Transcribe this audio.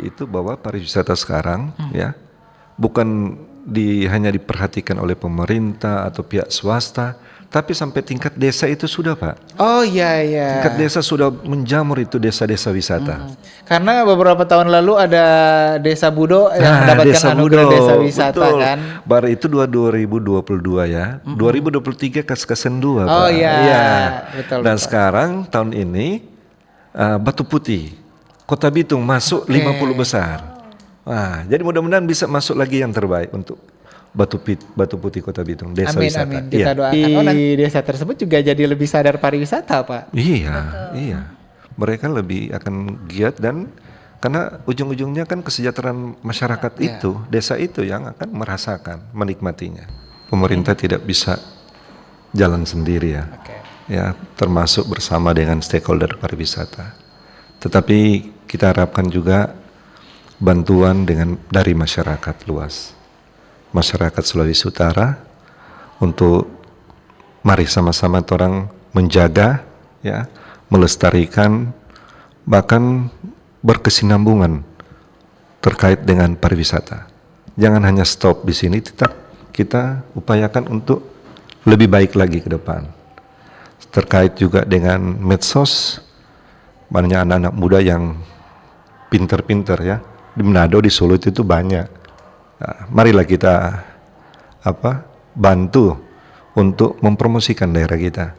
Itu bahwa pariwisata sekarang ya bukan hanya diperhatikan oleh pemerintah atau pihak swasta, tapi sampai tingkat desa itu sudah, Pak. Oh iya iya. Tingkat desa sudah menjamur itu desa-desa wisata. Karena beberapa tahun lalu ada Desa Budo yang mendapatkan Desa anugerah Budo, desa wisata betul. kan. Baru itu 2022 ya. 2023 Kaskesen 2, Pak. Oh iya, Iya. betul. Dan sekarang tahun ini Batu Putih, Kota Bitung masuk 50 besar. Nah, jadi mudah-mudahan bisa masuk lagi yang terbaik untuk Batu Putih Kota Bitung, desa Amin wisata. amin. Kita doakan. Oh, nanti desa tersebut juga jadi lebih sadar pariwisata, Pak. Iya. Mereka lebih akan giat dan karena ujung-ujungnya kan kesejahteraan masyarakat itu, desa itu yang akan merasakan, menikmatinya. Pemerintah tidak bisa jalan sendiri ya. Ya, termasuk bersama dengan stakeholder pariwisata. Tetapi kita harapkan juga bantuan dari masyarakat luas, masyarakat Sulawesi Utara, untuk mari sama-sama orang menjaga, ya, melestarikan, bahkan berkesinambungan terkait dengan pariwisata. Jangan hanya stop di sini, tetap kita upayakan untuk lebih baik lagi ke depan. Terkait juga dengan medsos, banyak anak-anak muda yang pinter-pinter ya. Di Manado, di Solo itu banyak. Nah, marilah kita bantu untuk mempromosikan daerah kita.